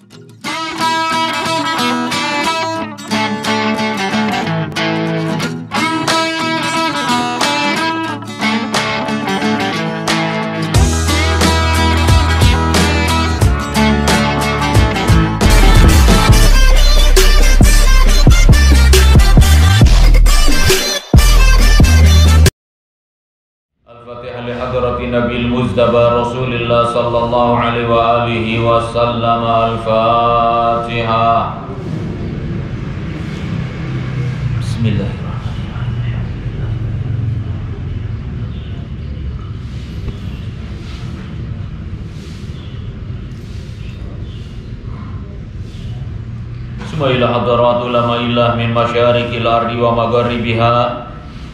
Al-Fatihah li hadrati Nabil Muzdaba Rasulillah sallallahu alaihi wa alihi wasallam. Al-Fatihah. Bismillahirrahmanirrahim. Summa ila hadrat ulama illah min masyarikil ardi wa magharibiha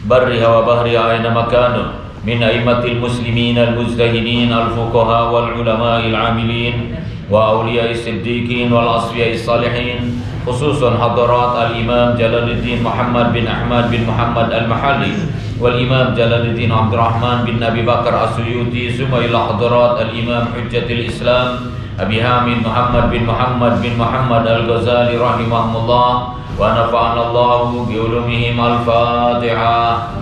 barriha wa bahriha aina makanu min aimatil muslimin al-mujtahidin al-fuqaha wal ulama al-amilin wa awliya as-siddiqin wal asfiya as-salihin, khususan hadarat al-imam Jalaluddin Muhammad bin Ahmad bin Muhammad al-Mahalli wal imam Jalaluddin Abdurrahman bin Abi Bakar as-Suyuti, summa ila hadarat al-imam Hujjatul Islam Abi Hamid Muhammad bin Muhammad bin Muhammad al-Ghazali rahimahullah wa nafa'ana Allahu bi ulumihim. Al-Fatihah.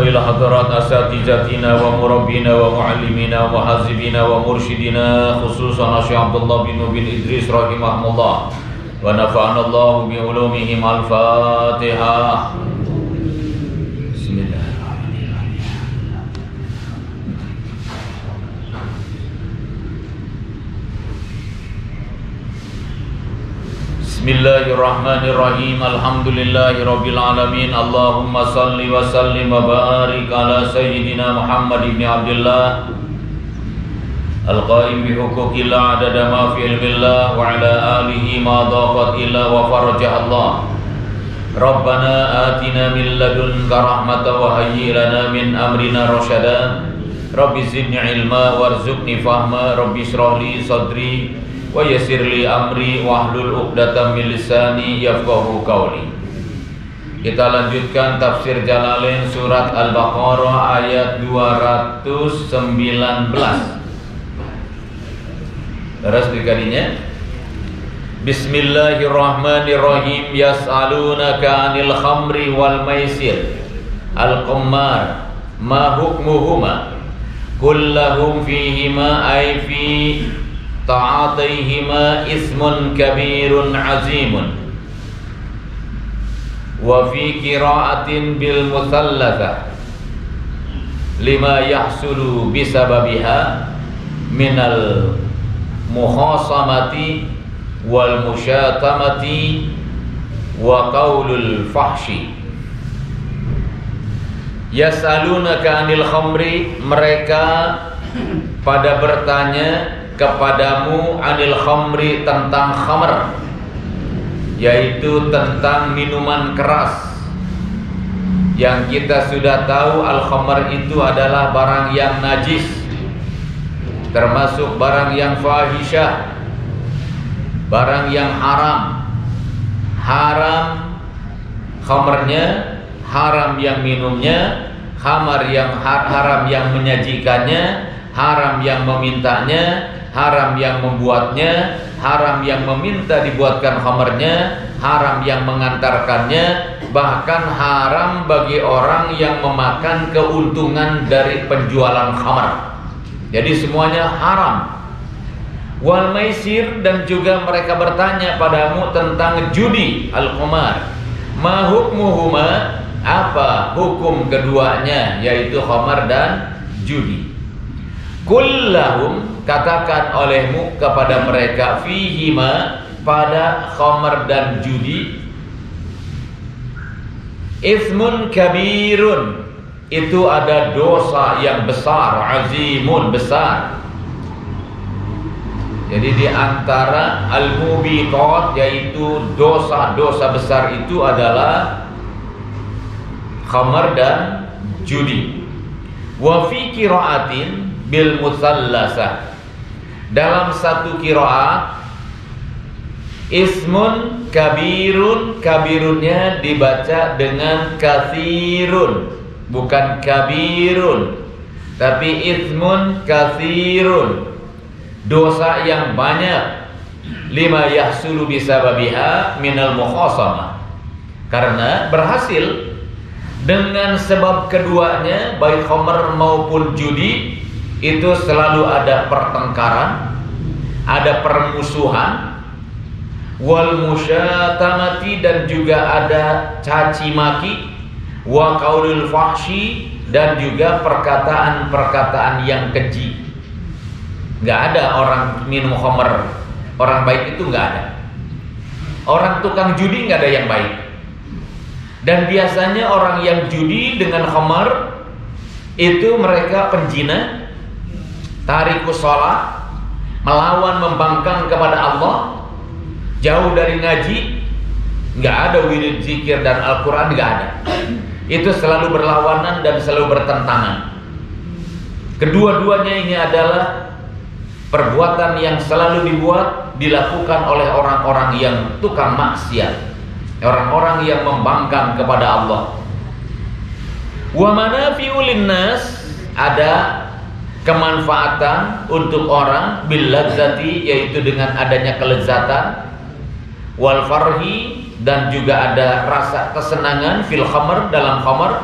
ila hadarat asatizatina wa murabbina wa muallimina wa muhazibina wa mursyidina, khususan Syekh Abdullah bin Idris rahimahullah wa nafa'ana Allahu bi ulumihim. Al-Fatihah. Bismillahirrahmanirrahim. Bismillahirrahmanirrahim. Alhamdulillahirabbil alamin. Allahumma salli wa sallim wa barik ala sayyidina Muhammad ibn Abdullah al-qaim bi huquqillah adada ma fi ilmillah wa ala alihi ma daqat illa wa farajah Allah. Rabbana atina min ladunka rahmatan wa hayyi lana min amrina rasyada. Rabbi zidni ilma warzuqni fahma. Rabbi shrah li sadri wa yassir li amri wahlul 'uqdatam min lisani yafqahu qawli. Kita lanjutkan tafsir Jalalain surat Al-Baqarah ayat 219. Terus dikalinya. Bismillahirrahmanirrahim. Yas'alunaka 'anil khamri wal maisir al-qammar ma hukmuhuma kullahum fihima ay fi ta'atihima ismun kabirun azimun wa fi qira'atin bil muthallatha lima yahsulu bisababiha minal muhasamati wal musyatamati wa qaulul fahshi. Yas'alunaka 'anil khamri, mereka pada bertanya kepadamu, 'anil khamri, tentang khamr, yaitu tentang minuman keras. Yang kita sudah tahu al-khamr itu adalah barang yang najis, termasuk barang yang fahisyah, barang yang haram. Haram khamrnya, haram yang minumnya, khamar yang haram yang menyajikannya, haram yang memintanya, haram yang membuatnya, haram yang meminta dibuatkan khamarnya, haram yang mengantarkannya, bahkan haram bagi orang yang memakan keuntungan dari penjualan khamar. Jadi semuanya haram. Wal maisir, dan juga mereka bertanya padamu tentang judi al-qamar. Ma hukmuhuma, apa hukum keduanya, yaitu khamar dan judi. Kullahum, katakan olehmu kepada mereka, fihima, pada khamar dan judi, ismun kabirun, itu ada dosa yang besar, azimun, besar. Jadi di antara al-mubiqat, yaitu dosa-dosa besar itu adalah khamar dan judi. Wa fi qira'atin bil mutsallasah, dalam satu qiraat Ismun kabirun, kabirunnya dibaca dengan katsirun, bukan kabirun, tapi ismun katsirun, dosa yang banyak. Lima yahsulu bisababiha minal mukhasamah, karena berhasil dengan sebab keduanya, baik khamr maupun judi, itu selalu ada pertengkaran, ada permusuhan, wal musyatamati, dan juga ada caci maki, wa qaulul fahsyi, dan juga perkataan-perkataan yang keji. Enggak ada orang minum khamr orang baik, itu enggak ada. Orang tukang judi enggak ada yang baik. Dan biasanya orang yang judi dengan khamr itu mereka penjina, tarikus shalah, melawan membangkang kepada Allah, jauh dari ngaji, nggak ada wirid zikir dan Al-Quran, nggak ada. Itu selalu berlawanan dan selalu bertentangan. Kedua-duanya ini adalah perbuatan yang selalu dilakukan oleh orang-orang yang tukang maksiat, orang-orang yang membangkang kepada Allah. Wa manafi'u linnas, ada kemanfaatan untuk orang, bil ladzati, yaitu dengan adanya kelezatan, wal farhi, dan juga ada rasa kesenangan, fil khamr, dalam khamr,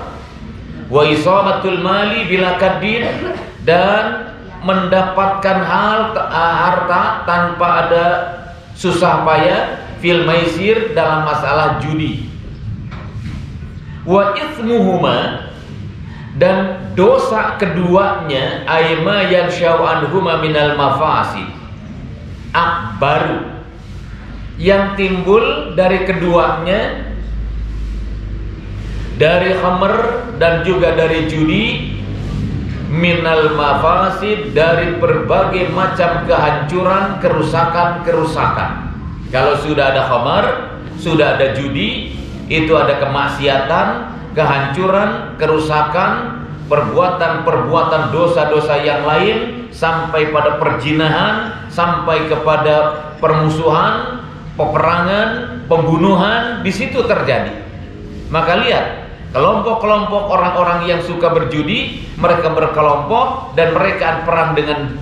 wa isamatul mali bila kaddin, dan mendapatkan harta tanpa ada susah payah, fil maisir, dalam masalah judi. Wa itsmuhuma, dan dosa keduanya, aima yang syau'anhuma minal mafasid, akbaru, yang timbul dari keduanya, dari khamr dan juga dari judi, minal mafasid, dari berbagai macam kehancuran, kerusakan. Kalau sudah ada khamr, sudah ada judi, itu ada kemaksiatan, kehancuran, kerusakan, perbuatan-perbuatan dosa-dosa yang lain, sampai pada perzinahan, sampai kepada permusuhan, peperangan, pembunuhan, di situ terjadi. Maka lihat, kelompok-kelompok orang-orang yang suka berjudi, mereka berkelompok dan mereka perang dengan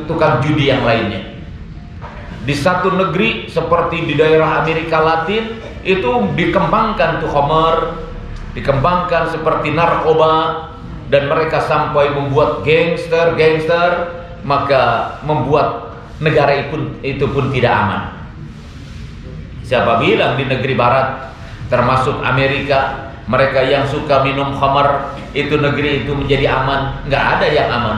tukang judi yang lainnya. Di satu negeri seperti di daerah Amerika Latin, itu dikembangkan tuh khamr, dikembangkan seperti narkoba, dan mereka sampai membuat gangster, maka membuat negara itu pun tidak aman. Siapa bilang di negeri barat, termasuk Amerika, mereka yang suka minum khamr, itu negeri itu menjadi aman? Nggak ada yang aman.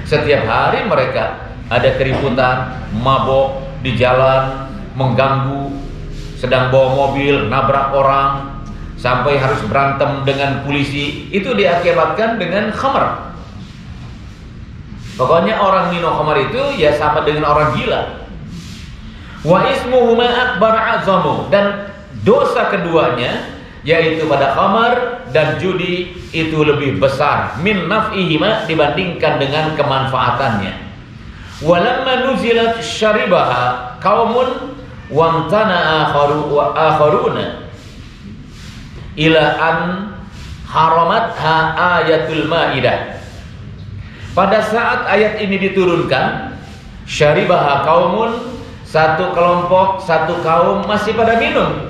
Setiap hari mereka ada keributan, mabok di jalan, mengganggu, sedang bawa mobil, nabrak orang, sampai harus berantem dengan polisi. Itu diakibatkan dengan khamr. Pokoknya orang minum khamr itu ya sama dengan orang gila. Wa ismuhuma akbar azamu, dan dosa keduanya, yaitu pada khamr dan judi, itu lebih besar min naf'ihima, dibandingkan dengan kemanfaatannya. Walamma nuzilat syaribaha qaumun wamtana akharuna ila an haramatha ayatul maidah. Pada saat ayat ini diturunkan, syaribaha qaumun, satu kelompok, satu kaum masih pada minum,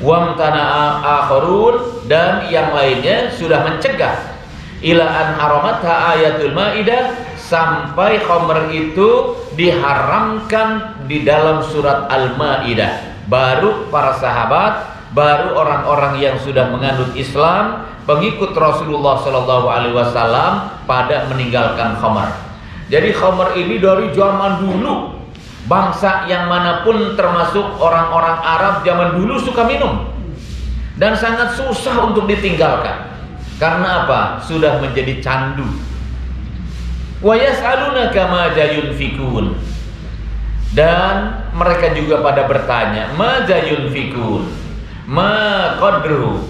wamtana akharun, dan yang lainnya sudah mencegah, ila an haramatha ayatul maidah, sampai khamr itu diharamkan di dalam surat Al-Maidah. Baru para sahabat, baru orang-orang yang sudah menganut Islam, pengikut Rasulullah SAW, pada meninggalkan khamr. Jadi khamr ini dari zaman dulu, bangsa yang manapun, termasuk orang-orang Arab zaman dulu, suka minum, dan sangat susah untuk ditinggalkan. Karena apa? Sudah menjadi candu. Wa yas'alunaka madza yunfikun, dan mereka juga pada bertanya, madza yunfikun, ma qadruhu,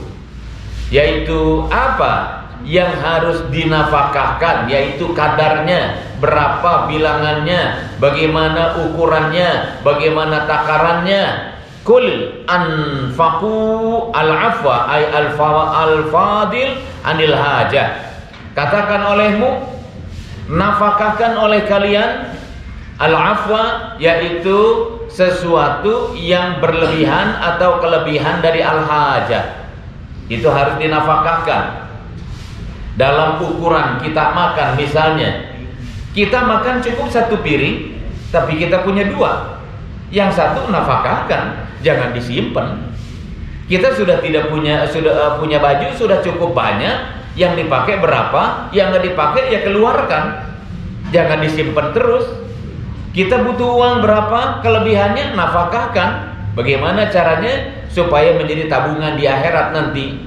yaitu apa yang harus dinafkahkan, yaitu kadarnya, berapa bilangannya, bagaimana ukurannya, bagaimana takarannya. Kul anfaqu al-afwa ay al-fadil anil hajah. Katakan olehmu, nafkahkan oleh kalian al-afwa, yaitu sesuatu yang berlebihan atau kelebihan dari al-hajah. Itu harus dinafkahkan. Dalam ukuran kita makan, misalnya kita makan cukup satu piring, tapi kita punya dua. Yang satu nafkahkan, jangan disimpan. Kita sudah punya baju sudah cukup banyak, yang dipakai berapa, yang nggak dipakai ya keluarkan, jangan disimpan terus. Kita butuh uang berapa, kelebihannya nafkahkan. Bagaimana caranya supaya menjadi tabungan di akhirat nanti?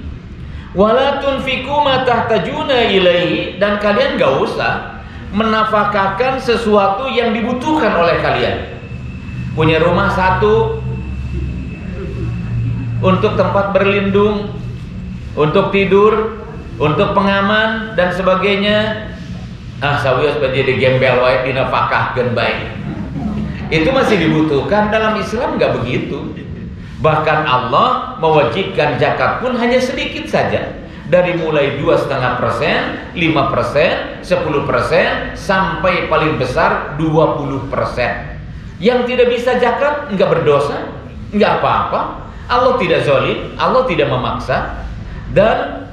Wala tunfiqu ma tahtajuna ilaihi, dan kalian gak usah menafkahkan sesuatu yang dibutuhkan oleh kalian. Punya rumah satu untuk tempat berlindung, untuk tidur, untuk pengaman dan sebagainya. Sawios jadi gembel wae dinafkahkeun baik. Itu masih dibutuhkan. Dalam Islam nggak begitu. Bahkan Allah mewajibkan zakat pun hanya sedikit saja. Dari mulai 2,5%, 5%, 10%, sampai paling besar 20%. Yang tidak bisa zakat nggak berdosa, nggak apa-apa. Allah tidak zalim, Allah tidak memaksa. Dan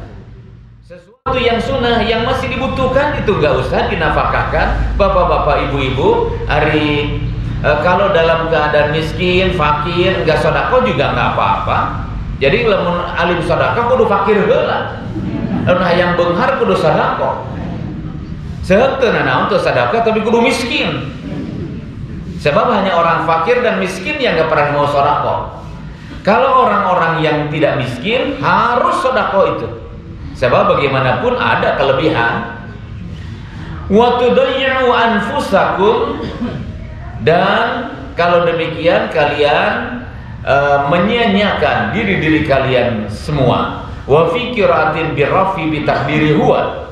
sesuatu yang sunnah yang masih dibutuhkan itu nggak usah dinafkahkan. Bapak-bapak, ibu-ibu, kalau dalam keadaan miskin, fakir, nggak sedekah juga nggak apa-apa. Jadi lamun alim sedekah kudu fakir heula. Lamun hayang beunghar kudu sedekah. Seukeun naon teu sedekah tapi kudu miskin. Sebab hanya orang fakir dan miskin yang nggak pernah mau sedekah. Kalau orang-orang yang tidak miskin harus sedekah itu. Sebab bagaimanapun ada kelebihan. Wa tudayyi'u anfusakum, dan kalau demikian kalian menyia-nyiakan diri-diri kalian semua. Wa fi qiraatin birrafi bi takdiri huwa.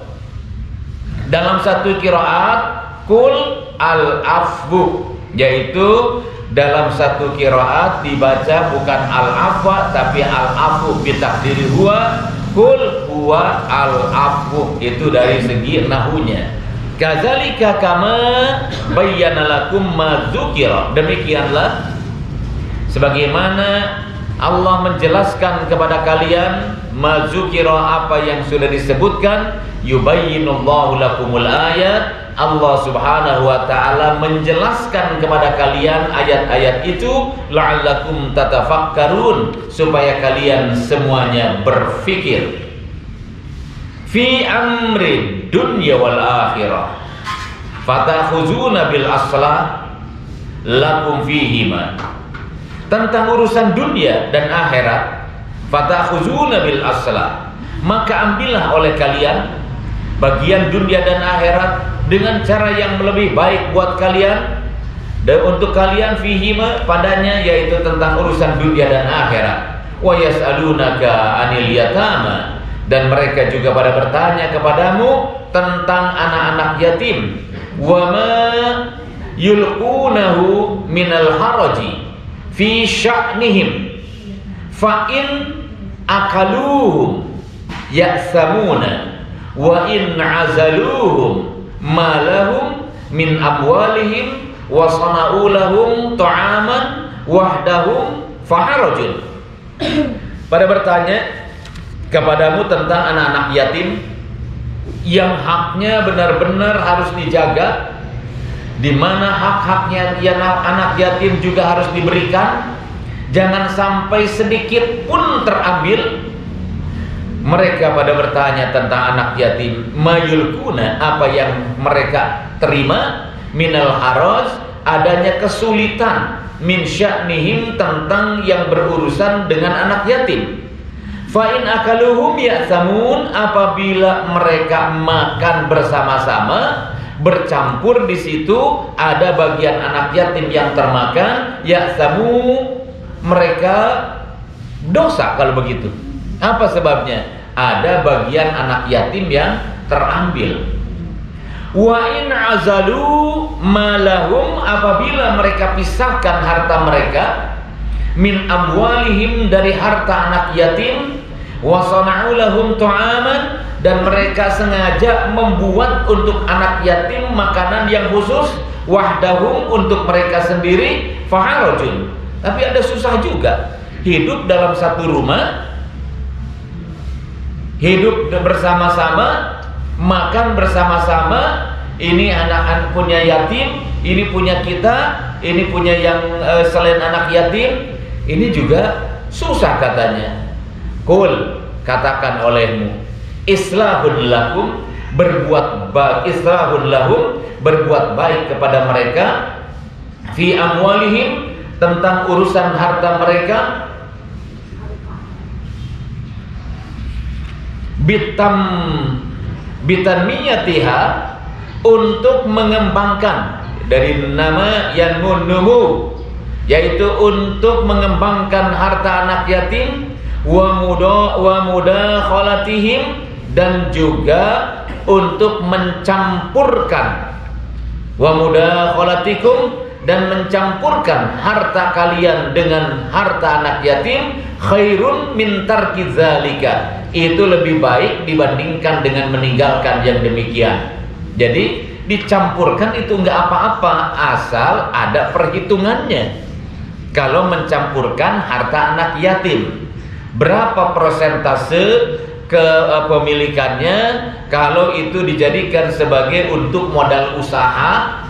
Dalam satu qiraat kul al-afwu, yaitu dalam satu qiraat dibaca bukan al-afwa tapi al-afwu bi takdiri huwa. Kul huwa al-afwu, itu dari segi nahunya. Kadzalika kama bayyana lakum ma dzukira, demikianlah sebagaimana Allah menjelaskan kepada kalian ma dzukira, apa yang sudah disebutkan. Yubayyinullahu lakumul ayat, Allah subhanahu wa ta'ala menjelaskan kepada kalian ayat-ayat itu la'allakum tatafakkarun, supaya kalian semuanya berfikir. Fi amri dunya wal akhirah fatakhuzuna bil aslah lakum fihima, tentang urusan dunia dan akhirat. Fatakhuzuna bil aslah, maka ambillah oleh kalian bagian dunia dan akhirat dengan cara yang lebih baik buat kalian dan untuk kalian fihima, padanya, yaitu tentang urusan dunia dan akhirat. Wa yas'alunaka 'anil yatama, dan mereka juga pada bertanya kepadamu tentang anak-anak yatim. Wa ma yulqunahu minal haraji fi sya'nihim fa in akaluhum ya'samuna wa in azaluhum ma lahum min amwalihim wa sana'u lahum ta'aman wahdahum faharajun. Pada bertanya kepadamu tentang anak-anak yatim yang haknya benar-benar harus dijaga, di mana hak-haknya anak yatim juga harus diberikan, jangan sampai sedikit pun terambil. Mereka pada bertanya tentang anak yatim, mayulkuna, apa yang mereka terima, minal haraj, adanya kesulitan, min sya'nihim, tentang yang berurusan dengan anak yatim. Fa'in akaluhum ya'samun, apabila mereka makan bersama-sama, bercampur di situ, ada bagian anak yatim yang termakan, ya'samu, mereka dosa kalau begitu. Apa sebabnya? Ada bagian anak yatim yang terambil. Wa in azalu malahum, apabila mereka pisahkan harta mereka, min amwalihim, dari harta anak yatim, wa sana'u lahum ta'aman, dan mereka sengaja membuat untuk anak yatim makanan yang khusus, wahdahum, untuk mereka sendiri, faharajun. Tapi ada susah juga, hidup dalam satu rumah, hidup bersama-sama, makan bersama-sama. Ini anak-anak punya yatim, ini punya kita, ini punya yang selain anak yatim. Ini juga susah katanya. Qul, katakan olehmu, islahun lakum, berbuat baik, islahun lahum, berbuat baik kepada mereka, fi amwalihim, tentang urusan harta mereka, bitanmiyatiha, untuk mengembangkan, dari nama yang numu, yaitu untuk mengembangkan harta anak yatim, wa mudakhalatihim, dan juga untuk mencampurkan, wa mudakhalatikum, dan mencampurkan harta kalian dengan harta anak yatim, khairun min tarki dzalika, itu lebih baik dibandingkan dengan meninggalkan yang demikian. Jadi dicampurkan itu enggak apa-apa, asal ada perhitungannya. Kalau mencampurkan harta anak yatim, berapa persentase kepemilikannya kalau itu dijadikan sebagai untuk modal usaha.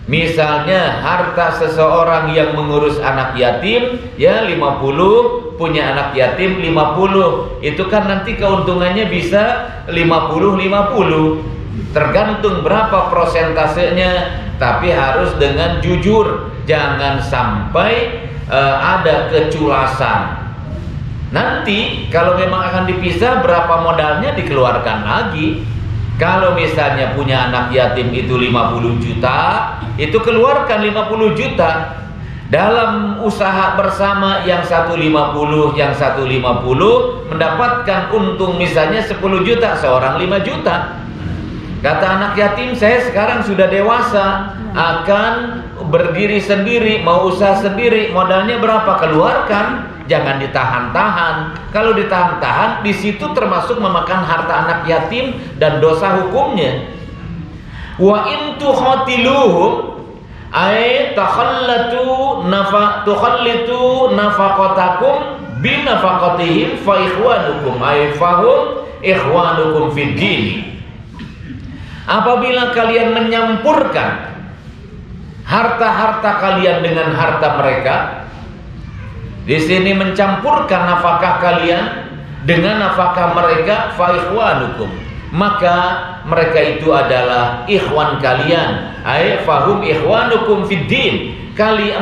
Misalnya harta seseorang yang mengurus anak yatim, ya 50, punya anak yatim 50, itu kan nanti keuntungannya bisa 50-50, tergantung berapa prosentasenya. Tapi harus dengan jujur, jangan sampai ada keculasan. Nanti kalau memang akan dipisah, berapa modalnya dikeluarkan lagi. Kalau misalnya punya anak yatim itu 50 juta, itu keluarkan 50 juta. Dalam usaha bersama, yang 150, yang 150, mendapatkan untung misalnya 10 juta, seorang 5 juta. Kata anak yatim, saya sekarang sudah dewasa, akan berdiri sendiri, mau usaha sendiri, modalnya berapa? Keluarkan. Jangan ditahan-tahan. Kalau ditahan-tahan, di situ termasuk memakan harta anak yatim dan dosa hukumnya. Wa in tukhatiluhum, ay takhallitu nafaqatakum bi nafaqatihim fa ikhwanukum, ay fahum ikhwanukum fid din. Apabila kalian menyampurkan harta-harta kalian dengan harta mereka, di sini mencampurkan nafkah kalian dengan nafkah mereka, fa ikhwanukum, maka mereka itu adalah ikhwan kalian, ay fahum ikhwanukum fid din,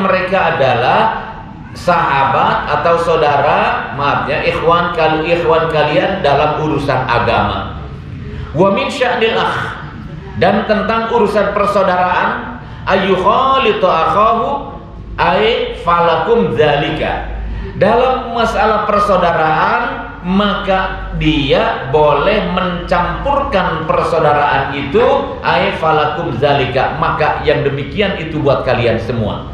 mereka adalah sahabat atau saudara, maaf ya, ikhwan kalian dalam urusan agama. Wa min sya'nil akh, dan tentang urusan persaudaraan, ayyukhalitu akhahu, ay falakum dzalika. Dalam masalah persaudaraan, maka dia boleh mencampurkan persaudaraan itu, ay falakum dzalika, maka yang demikian itu buat kalian semua.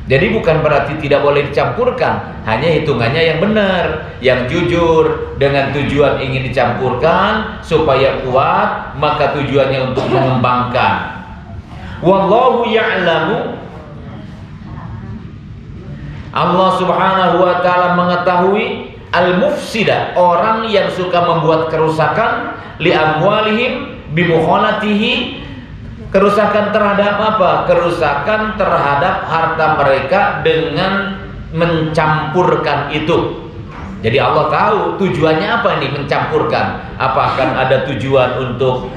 Jadi bukan berarti tidak boleh dicampurkan, hanya hitungannya yang benar, yang jujur, dengan tujuan ingin dicampurkan supaya kuat, maka tujuannya untuk mengembangkan. Wallahu ya'lamu, Allah subhanahu wa ta'ala mengetahui al-mufsida, orang yang suka membuat kerusakan, li amwalihim bimukhalatihi, kerusakan terhadap apa? Kerusakan terhadap harta mereka dengan mencampurkan itu. Jadi Allah tahu tujuannya apa ini mencampurkan. Apakah ada tujuan untuk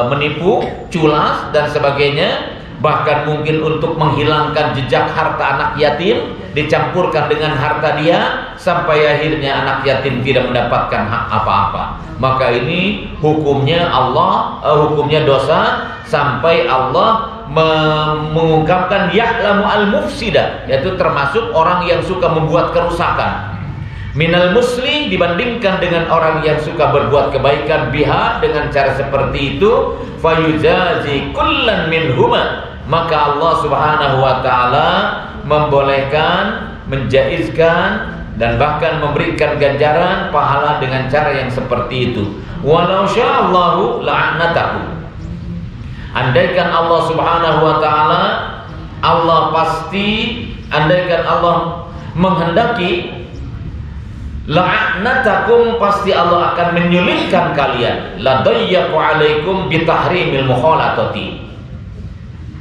menipu, culas dan sebagainya, bahkan mungkin untuk menghilangkan jejak harta anak yatim, dicampurkan dengan harta dia sampai akhirnya anak yatim tidak mendapatkan hak apa-apa. Maka ini hukumnya Allah, hukumnya dosa, sampai Allah mengungkapkan ya'lamu al-mufsida, yaitu termasuk orang yang suka membuat kerusakan. minal muslim, dibandingkan dengan orang yang suka berbuat kebaikan, biha, dengan cara seperti itu, fayujazi kullan minhuma, maka Allah Subhanahu wa taala membolehkan, menjaizkan, dan bahkan memberikan ganjaran pahala dengan cara yang seperti itu. Walau sya'allahu la'anatahu, andaikan Allah Subhanahu wa taala, Allah pasti, andaikan Allah menghendaki, la'anatakum, pasti Allah akan menyulitkan kalian, la dayyaqu alaikum bitahrimil mukhalatati,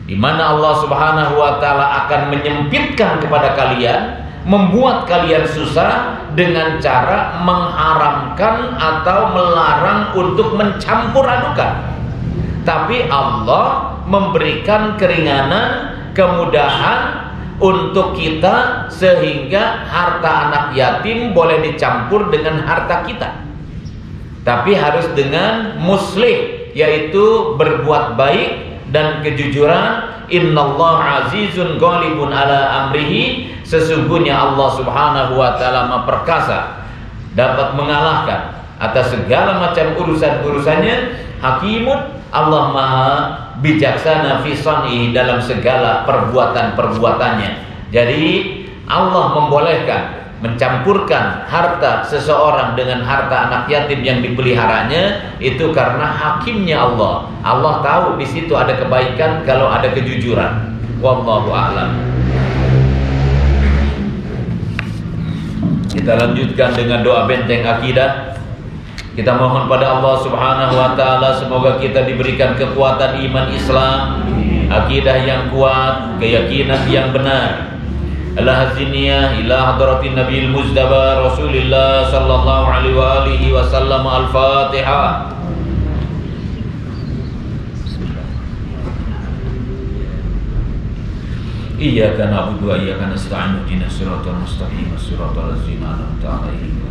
di mana Allah Subhanahu wa taala akan menyempitkan kepada kalian, membuat kalian susah dengan cara mengharamkan atau melarang untuk mencampur adukan. Tapi Allah memberikan keringanan, kemudahan untuk kita, sehingga harta anak yatim boleh dicampur dengan harta kita, tapi harus dengan muslih, yaitu berbuat baik dan kejujuran. Innallaha azizun ghalibun ala amrihi, sesungguhnya Allah Subhanahu wa taala Maha perkasa, dapat mengalahkan atas segala macam urusan-urusannya. Hakimun, Allah Maha bijaksana fi san'i, dalam segala perbuatan-perbuatannya. Jadi Allah membolehkan mencampurkan harta seseorang dengan harta anak yatim yang dipeliharanya, itu karena hakimnya Allah. Allah tahu di situ ada kebaikan kalau ada kejujuran. Wallahu a'lam. Kita lanjutkan dengan doa benteng akidah. Kita mohon pada Allah Subhanahu wa taala semoga kita diberikan kekuatan iman Islam, akidah yang kuat, keyakinan yang benar. Al-Haziniyah ila hadratin Nabiil Muzdaba Rasulillah sallallahu alaihi wa alihi wasallam. Al-Fatihah. Iyyaka na'budu wa iyyaka nasta'in, ihdinas siratal mustaqim, siratal ladzina an'amta 'alaihim.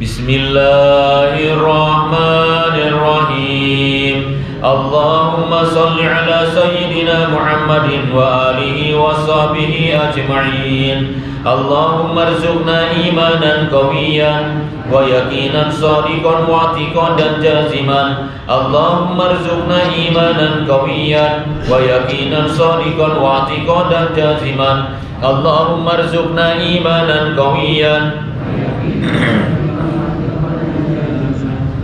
Bismillahirrahmanirrahim. Allahumma salli ala sayyidina Muhammadin wa alihi wa sahbihi ajma'in. Allahumma rzuqna imanan qawiyan wa yaqinan shadiqan wa i'tiqadan jaziman. Allahumma rzuqna imanan qawiyan wa yaqinan shadiqan wa i'tiqadan jaziman. Allahumma rzuqna imanan qawiyan.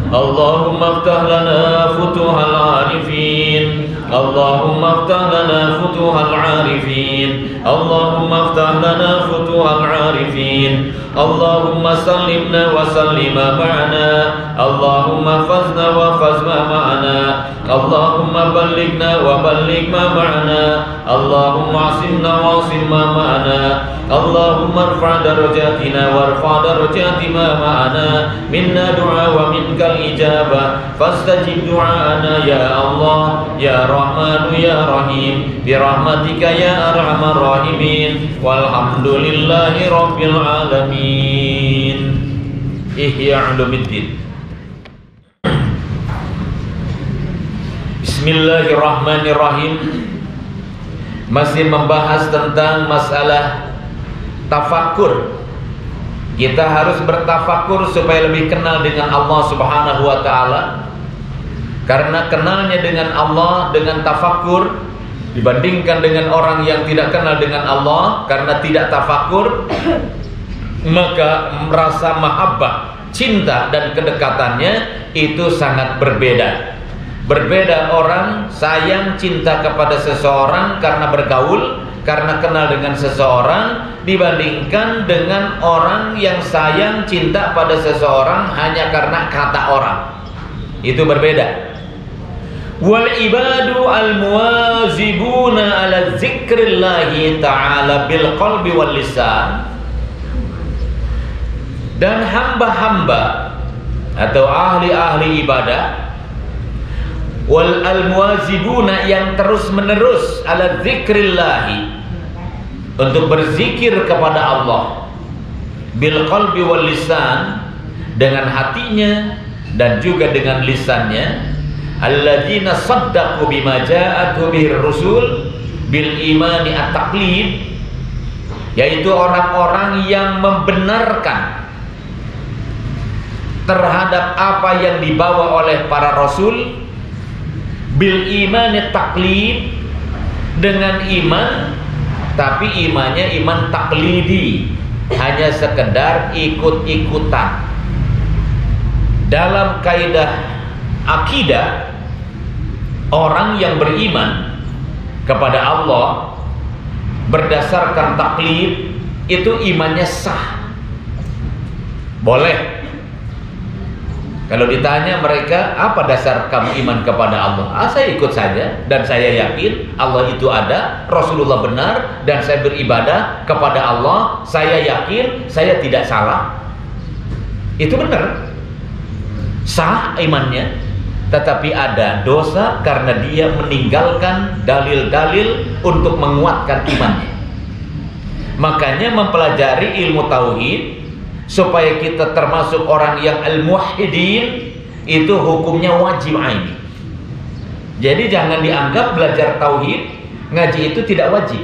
Allahumma aftah lana futuhal arifin. Allahumma aftah lana futuhal arifin. Allahumma aftah lana futuhal arifin. Allahumma sallimna wa sallima ma'ana. Allahumma fazna wa fazma ma'ana. Allahumma ballighna wa balligh ma ma'ana. Allahumma asimna wa asim ma ma'ana. Allahumma irfa' darajatina warfa' darajati ma ma'ana. Minna du'a wa minkal ijabah, fastajib du'ana ya Allah ya Rahman ya Rahim, bi rahmatika ya arhamar rahimin. Walhamdulillahi rabbil alamin. Ihya Ulumuddin. Bismillahirrahmanirrahim. Masih membahas tentang masalah tafakur. Kita harus bertafakur supaya lebih kenal dengan Allah Subhanahu wa taala. Karena kenalnya dengan Allah dengan tafakur dibandingkan dengan orang yang tidak kenal dengan Allah karena tidak tafakur, maka merasa mahabbah, cinta dan kedekatannya itu sangat berbeda. Berbeda orang sayang cinta kepada seseorang karena bergaul, karena kenal dengan seseorang, dibandingkan dengan orang yang sayang cinta pada seseorang hanya karena kata orang. Itu berbeda. Wal ibadu al muwazibuna ala zikrillahi ta'ala bil qalbi wal lisan. Dan hamba-hamba atau ahli-ahli ibadah, wal al muwazibuna yang terus-menerus ala zikrillahi, untuk berzikir kepada Allah, bil qalbi wal lisan, dengan hatinya dan juga dengan lisannya, alladzina saddaqu bima ja'atu bihir rusul bil imani at-taqlid, yaitu orang-orang yang membenarkan terhadap apa yang dibawa oleh para rasul, bil iman taklid, dengan iman, tapi imannya iman taklidi, hanya sekedar ikut-ikutan. Dalam kaidah akidah, orang yang beriman kepada Allah berdasarkan taklid itu imannya sah. Boleh. Kalau ditanya mereka, apa dasar kamu iman kepada Allah? Saya ikut saja, dan saya yakin Allah itu ada, Rasulullah benar, dan saya beribadah kepada Allah. Saya yakin saya tidak salah. Itu benar, sah imannya. Tetapi ada dosa karena dia meninggalkan dalil-dalil untuk menguatkan imannya. Makanya mempelajari ilmu tauhid supaya kita termasuk orang yang al-muwahhidin, itu hukumnya wajib aini. Jadi jangan dianggap belajar tauhid, ngaji itu tidak wajib.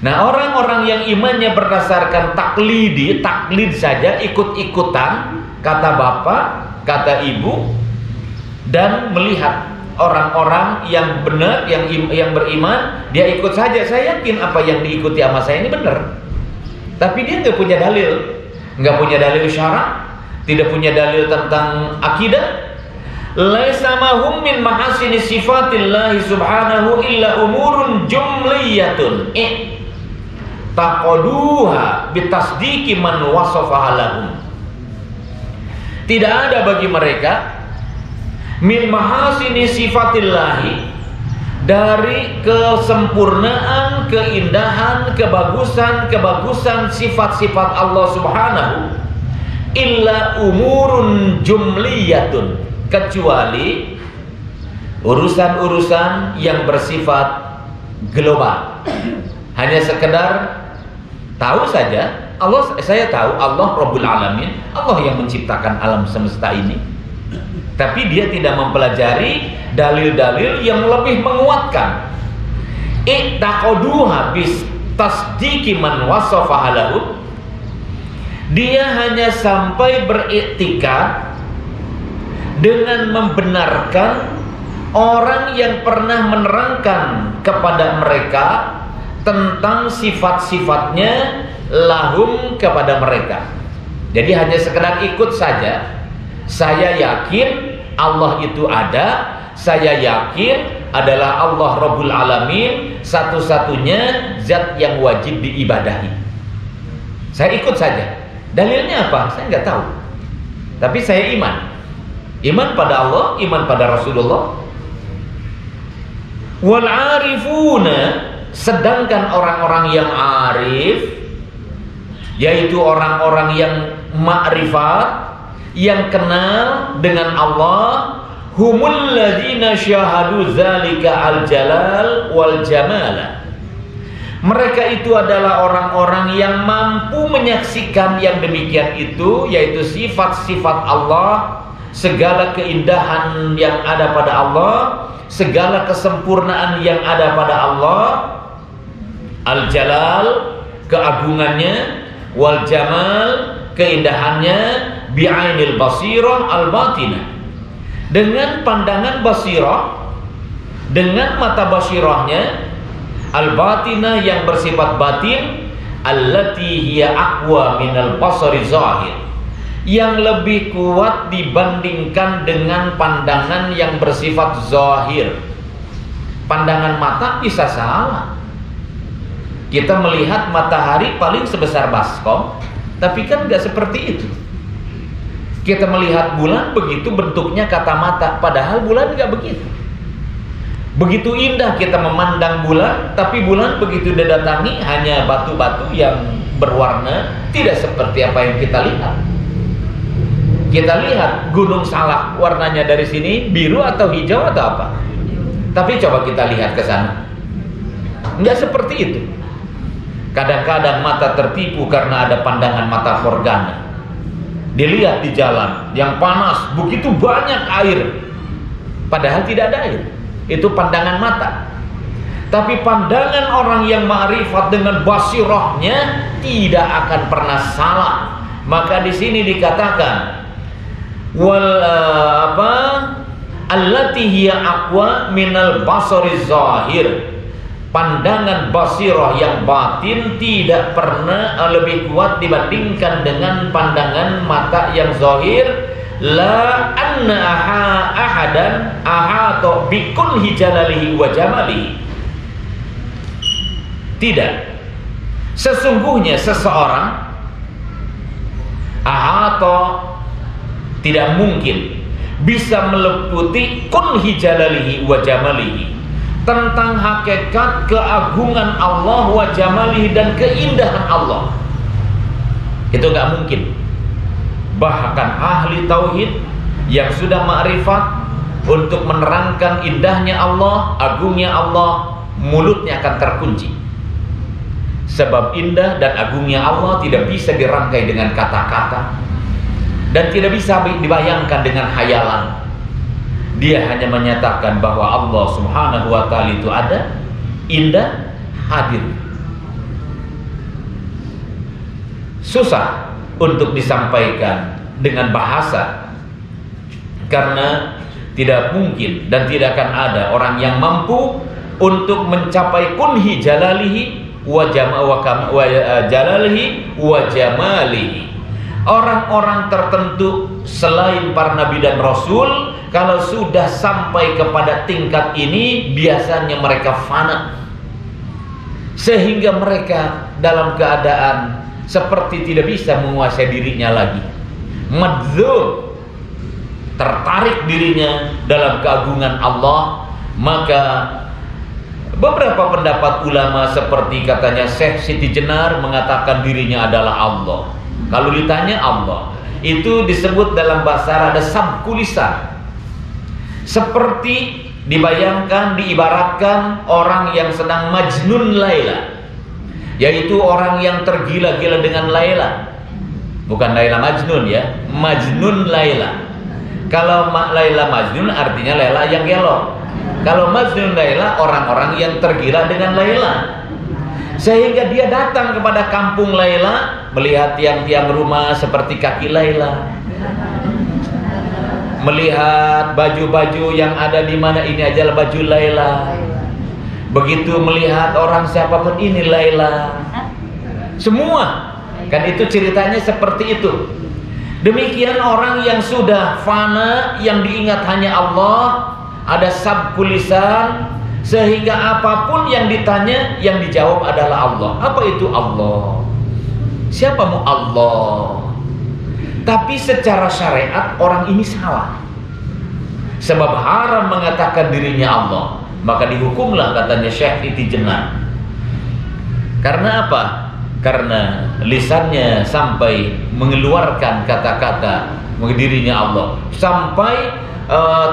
Nah, orang-orang yang imannya berdasarkan taklidi, taklid saja, ikut-ikutan, kata bapak, kata ibu, dan melihat orang-orang yang benar, yang beriman, dia ikut saja. Saya yakin apa yang diikuti sama saya ini benar. Tapi dia nggak punya dalil, nggak punya dalil syara', tidak punya dalil tentang akidah. Laisa mahum min mahasini sifatillahi subhanahu illa umurun jumliyatun taqaduha bitasdiqi man wasafaha lahum. Tidak ada bagi mereka min mahasini sifatillahi, dari kesempurnaan, keindahan, kebagusan sifat-sifat Allah subhanahu, illa umurun jumliyatun, kecuali urusan-urusan yang bersifat global. Hanya sekedar tahu saja, saya tahu Allah Rabbul Alamin, Allah yang menciptakan alam semesta ini. Tapi dia tidak mempelajari dalil-dalil yang lebih menguatkan. Iqtaqaduha bis tasdiqi man wasafaha lahu. Dia hanya sampai beriktikad dengan membenarkan orang yang pernah menerangkan kepada mereka tentang sifat-sifatnya lahum kepada mereka. Jadi hanya sekedar ikut saja. Saya yakin Allah itu ada, saya yakin adalah Allah Rabbul Alamin, satu-satunya zat yang wajib diibadahi. Saya ikut saja. Dalilnya apa? Saya nggak tahu. Tapi saya iman. Iman pada Allah, iman pada Rasulullah. Wal arifuna, sedangkan orang-orang yang arif, yaitu orang-orang yang ma'rifat, yang kenal dengan Allah, humul ladzina syahadu dzalika al-jalal wal jamala. Mereka itu adalah orang-orang yang mampu menyaksikan yang demikian itu, yaitu sifat-sifat Allah, segala keindahan yang ada pada Allah, segala kesempurnaan yang ada pada Allah, al-jalal, keagungannya, wal jamal, keindahannya, bi'ainil basirah al-batinah, dengan pandangan basirah, dengan mata basirahnya, al-batinah yang bersifat batin, allati hiya aqwa minal basari zahir, yang lebih kuat dibandingkan dengan pandangan yang bersifat zahir. Pandangan mata bisa salah. Kita melihat matahari paling sebesar baskom, tapi kan nggak seperti itu. Kita melihat bulan begitu bentuknya kata mata, padahal bulan nggak begitu. Begitu indah kita memandang bulan, tapi bulan begitu didatangi hanya batu-batu yang berwarna tidak seperti apa yang kita lihat. Kita lihat Gunung Salak, warnanya dari sini biru atau hijau atau apa? Tapi coba kita lihat ke sana, nggak seperti itu. Kadang-kadang mata tertipu karena ada pandangan mata Morgana. Dilihat di jalan yang panas, begitu banyak air, padahal tidak ada air. Itu pandangan mata. Tapi pandangan orang yang ma'rifat dengan basirahnya tidak akan pernah salah. Maka di sini dikatakan allati hiya aqwa minal basari zahir. Pandangan basirah yang batin tidak pernah lebih kuat dibandingkan dengan pandangan mata yang zahir. La anna ahadan ahata bikulli jalalihi wa jamalihi. Tidak, sesungguhnya seseorang ahata tidak mungkin bisa meliputi kunhi jalalihi wa jamalihi, tentang hakikat keagungan Allah wa jamalihi dan keindahan Allah. Itu nggak mungkin. Bahkan ahli tauhid yang sudah ma'rifat untuk menerangkan indahnya Allah, agungnya Allah, mulutnya akan terkunci. Sebab indah dan agungnya Allah tidak bisa dirangkai dengan kata-kata dan tidak bisa dibayangkan dengan hayalan. Dia hanya menyatakan bahwa Allah Subhanahu wa ta'ala itu ada, indah, hadir. Susah untuk disampaikan dengan bahasa, karena tidak mungkin dan tidak akan ada orang yang mampu untuk mencapai kunhi jalalihi wa jalalihi wa jamalihi. Orang-orang tertentu selain para nabi dan rasul, kalau sudah sampai kepada tingkat ini, biasanya mereka fana, sehingga mereka dalam keadaan seperti tidak bisa menguasai dirinya lagi, madzul, tertarik dirinya dalam keagungan Allah. Maka beberapa pendapat ulama seperti katanya Syekh Siti Jenar mengatakan dirinya adalah Allah. Kalau ditanya Allah, itu disebut dalam bahasa Arab ada sabku lisan. Seperti dibayangkan, diibaratkan orang yang sedang majnun Laila, yaitu orang yang tergila-gila dengan Laila. Bukan Laila Majnun ya, Majnun Laila. Kalau Laila Majnun artinya Laila yang gelo. Kalau Majnun Laila, orang-orang yang tergila dengan Laila. Sehingga dia datang kepada kampung Laila, melihat tiang-tiang rumah seperti kaki Laila, melihat baju-baju yang ada di mana, ini adalah baju Laila. Begitu melihat orang siapapun, ini Laila. Semua kan itu ceritanya seperti itu. Demikian orang yang sudah fana, yang diingat hanya Allah, ada sabkul lisan, sehingga apapun yang ditanya, yang dijawab adalah Allah. Apa itu Allah? Siapamu Allah? Tapi secara syariat orang ini salah. Sebab haram mengatakan dirinya Allah, maka dihukumlah katanya Syekh Siti Jenar. Karena apa? Karena lisannya sampai mengeluarkan kata-kata dirinya Allah, sampai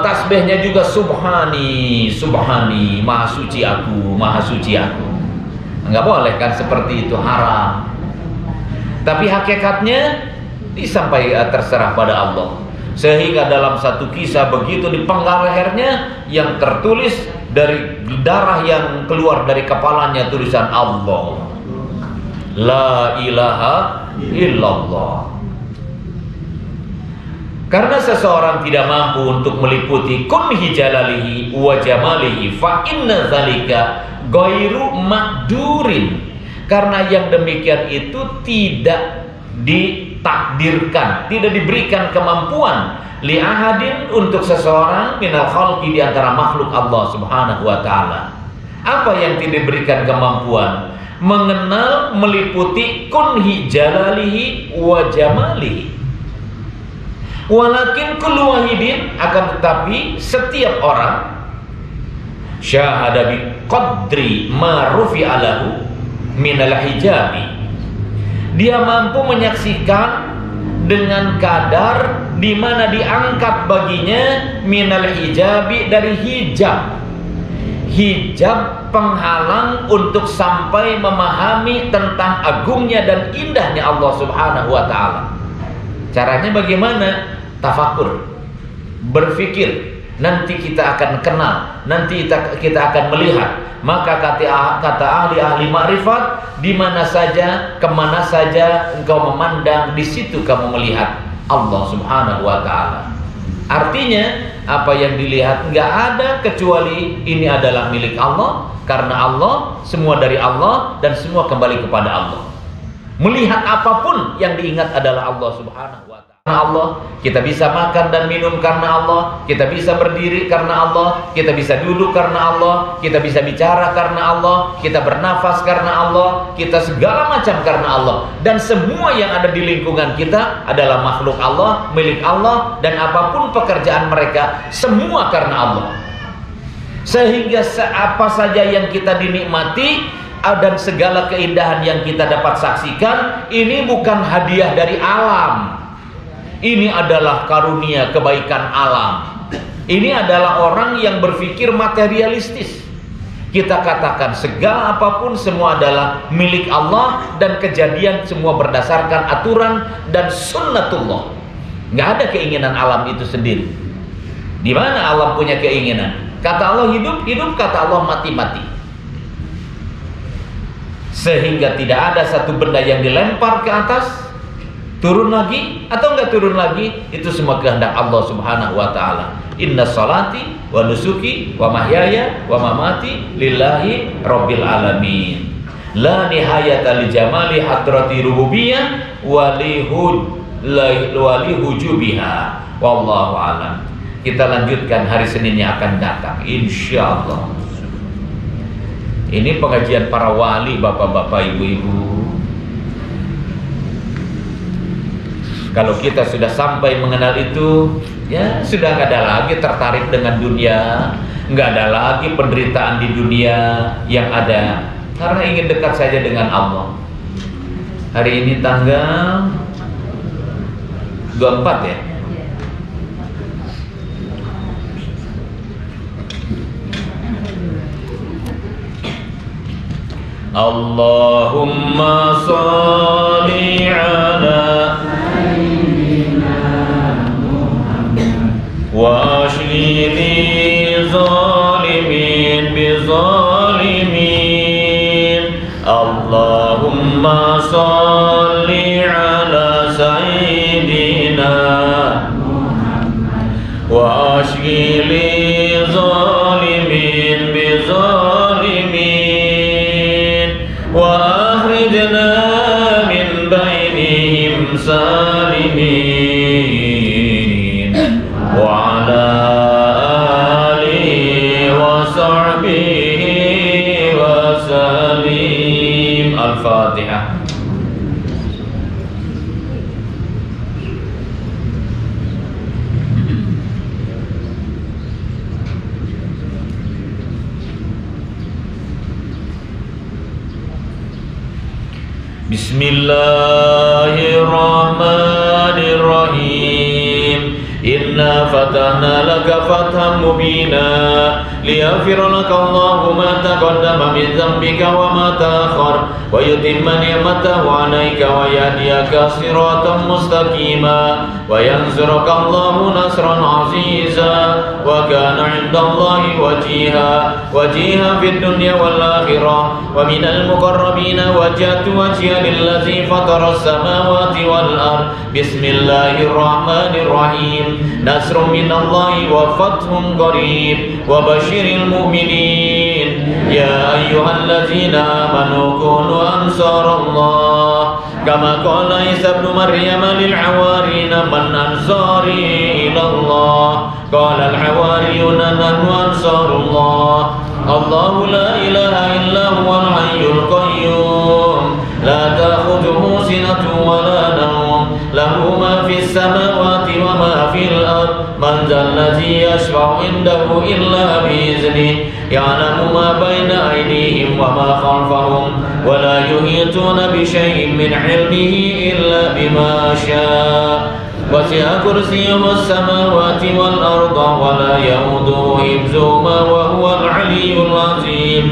tasbihnya juga subhani, subhani, maha suci aku, maha suci aku. Enggak boleh kan, seperti itu, haram. Tapi hakikatnya disampai terserah pada Allah. Sehingga dalam satu kisah begitu dipenggal lehernya, yang tertulis dari darah yang keluar dari kepalanya tulisan Allah, la ilaha illallah. Karena seseorang tidak mampu untuk meliputi kunhi jalalihi wa jamalihi, fa inna zalika ghairu makdurin. Karena yang demikian itu tidak ditakdirkan, tidak diberikan kemampuan li ahadin untuk seseorang minal khalqi, di antara makhluk Allah Subhanahu wa taala. Apa yang tidak diberikan kemampuan? Mengenal, meliputi kunhi jalalihi wa jamalihi. Walakin kullu wahidin, akan tetapi setiap orang, syahada bi qadri ma rufi'a lahu minal hijabi, dia mampu menyaksikan dengan kadar di mana diangkat baginya minal hijabi, dari hijab. Hijab penghalang untuk sampai memahami tentang agungnya dan indahnya Allah Subhanahu wa ta'ala. Caranya bagaimana? Tafakur, berpikir. Nanti kita akan kenal, nanti kita akan melihat Maka kata ahli makrifat, di mana saja, kemana saja engkau memandang, di situ kamu melihat Allah Subhanahu wa Ta'ala. Artinya apa yang dilihat nggak ada kecuali ini adalah milik Allah, karena Allah, semua dari Allah, dan semua kembali kepada Allah. Melihat apapun yang diingat adalah Allah Subhanahu wa Ta'ala. Karena Allah, kita bisa makan dan minum karena Allah, kita bisa berdiri karena Allah, kita bisa duduk karena Allah, kita bisa bicara karena Allah, kita bernafas karena Allah, kita segala macam karena Allah. Dan semua yang ada di lingkungan kita adalah makhluk Allah, milik Allah, dan apapun pekerjaan mereka, semua karena Allah. Sehingga apa saja yang kita dinikmati dan segala keindahan yang kita dapat saksikan, ini bukan hadiah dari alam. Ini adalah karunia kebaikan alam. Ini adalah orang yang berpikir materialistis. Kita katakan segala apapun semua adalah milik Allah, dan kejadian semua berdasarkan aturan dan sunnatullah. Nggak ada keinginan alam itu sendiri. Di mana alam punya keinginan? Kata Allah hidup, hidup. Kata Allah mati, mati. Sehingga tidak ada satu benda yang dilempar ke atas, turun lagi atau enggak turun lagi, itu semua kehendak Allah Subhanahu wa Ta'ala. Inna salati wa nusuki wa mahyaya wa mamati lillahi rabbil alamin. La nihayata li jamali hadrati rububiyah wa li hujubiha. Wallahu alam. Kita lanjutkan hari Senin yang akan datang, insyaallah. Ini pengajian para wali, bapak-bapak, ibu-ibu. Kalau kita sudah sampai mengenal itu, ya sudah nggak ada lagi tertarik dengan dunia, nggak ada lagi penderitaan di dunia yang ada, karena ingin dekat saja dengan Allah. Hari ini tanggal 24 ya. Allahumma sholli ala wa ashghili zalimin bi zalimin. Allahumma sholli ala sayyidina wa ashghili zalimin bi zalimin wa akhrijna min bainihim salimin. Al-Fatihah. Bismillahirrahmanirrahim. Inna fatahna laka fathan mubina liyaghfira laka Allahu ma taqaddama min dhanbika wa ma ta'akhkhar wa yutimma ni'matahu 'alaika wa yahdiyaka siratan mustaqima wa yansuraka Allahu nasran 'aziza wa kana 'indallahi wajiha fid dunya wal akhirah wa minal muqarrabin wajjahtu wajhiya lillazi fatara as-samawati wal ard. Bismillahirrahmanirrahim. Nasrun minallahi wa fathun qarib wa basyiril mu'minin. Ya ayyuhallazina amanu kunu ansarallah kama qala Isa ibn Maryam lil hawariyina man ansari ila Allah qala al hawariyuna nahnu ansarullah. Allahu la ilaha illa huwal hayyul qayyum la ta'khudhuhu sinatun wa la nawm lahu ma fis samawati wa ma fil ard man dhal ladzi yashfa'u indahu illa bi iznihi ya'lamu ma baina aydihim wa ma khalfahum wa la yuhituna bi shay'in min 'ilmihi illa bima syaa. وسع كرسيه السماوات والأرض ولا يؤوده حفظهما وهو العلي العظيم.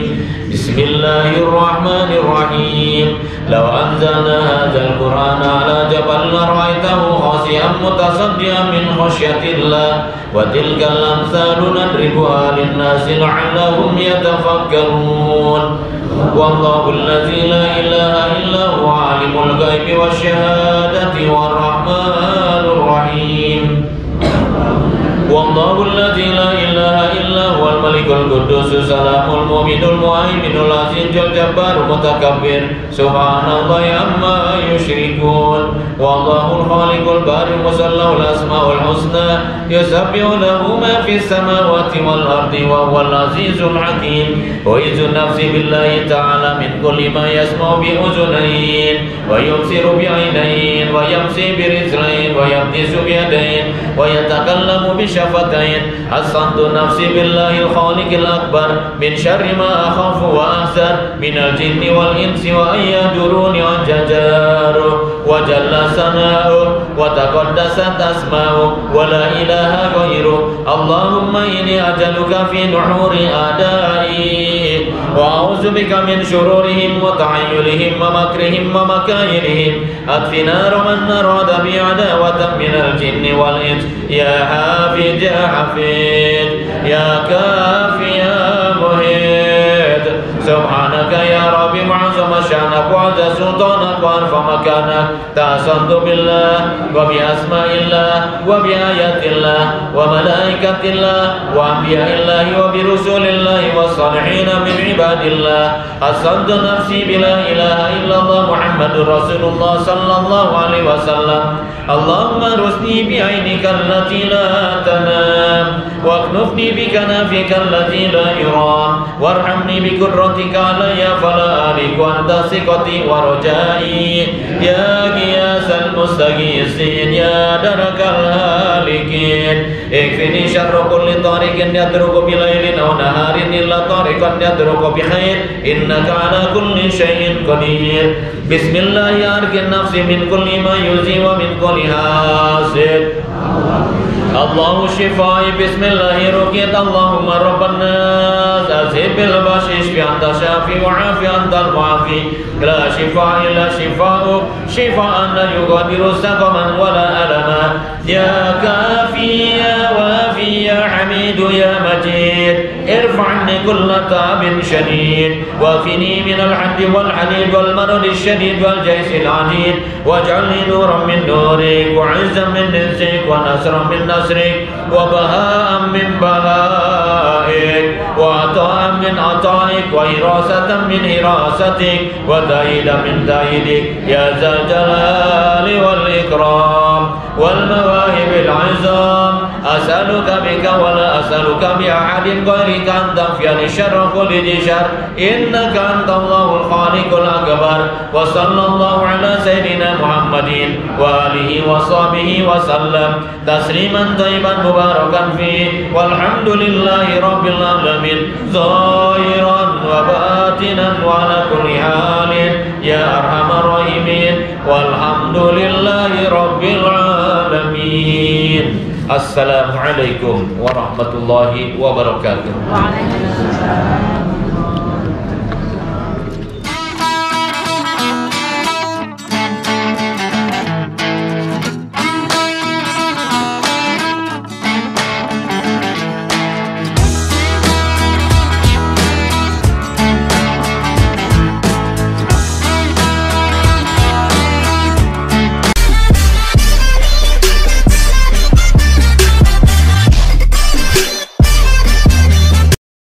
بسم الله الرحمن الرحيم. لو أنزلنا هذا القرآن على جبل لرأيته خاشعا متصدعا من خشية الله وتلك الأمثال نضربها للناس لعلهم يتفكرون والله الذي لا إله إلا هو عالم الغيب والشهادة والرحمن الرحيم والله الذي لا إله إلا هو الملك القدوس السلام المؤمن المهيمن العزيز الجبار المتكبر سبحان الله عما يشركون والله الخالق البارئ المصور له الأسماء الحسنى يسبح له ما في السماوات والأرض وهو العزيز الحكيم ويعوذ النفس بالله تعالى من كل ما يسمع بأذنين ويبصر بعينين ويمشي برجلين ويبطش بيدين ويتكلم بشفتين حصنت نفسي بالله الخالق الأكبر من شر ما أخاف وأحذر من الجن والإنس وأن يجروني عن جداره وجل ثناؤه وتقدست أسماؤه ولا إله غيره اللهم إني أجلك في نحور أعدائي وأعوذ بك من شرورهم وتعيلهم ومكرهم ومكايدهم أطفِ نار من أراد بي عداوة من الجن والإنس يا حافظ يا حفيظ يا كافي يا مهيد سبحانك يا رب معظم شأنك وعز سلطانك وأرفع مكانك تأسنت بالله وبأسماء الله وبآيات الله وملائكة الله وأنبياء الله وبرسول الله والصالحين من عباد الله حصنت نفسي بلا إله إلا الله محمد رسول الله صلى الله عليه وسلم اللهم ارزقني بعينك التي لا تنام واكنفني بكنافك التي لا يرام وارحمني بقدرتك علي فلا أهلك وأنت ثقتي ورجائي يا غياث المستغيثين يا درك الهالكين اكفني شر كل طارق يترك بليل أو نهار إلا طارقا يترك بخير إنك على كل شيء قدير بسم الله أرقي النفس من كل ما يؤذي ومن كل حاسد الله شفاء بسم الله رقية اللهم رب الناس أذهب البأس اشفي أنت شافي وعافي أنت المعافي لا شفاء إلا شفاءك شفاء لا يغادر سقما ولا ألما يا كافي يا وافي يا حميد يا مجيد ارفع عني كل تعب شديد وافني من الحد والحديد والمرض الشديد والجيش العديد واجعلني نورا من نورك وعزا من عزك ونصرا من نصرك وبهاء من بهائك وعطاء من عطائك وحراسة من حراستك وتأييدا من تأييدك يا ذا الجلال والإكرام والمواهب العظام أسألك بك ولا أسألك بأحد غيرك أن تغفر شر كل ذي شر إنك أنت الله الخالق الأكبر وصلى الله على سيدنا محمد وآله وصحبه وسلم تسليما طيبا مباركا فيه والحمد لله رب العالمين ظاهرا وباطنا وعلى كل حال يا أرحم الراحمين والحمد لله رب العالمين. Assalamualaikum warahmatullahi wabarakatuh.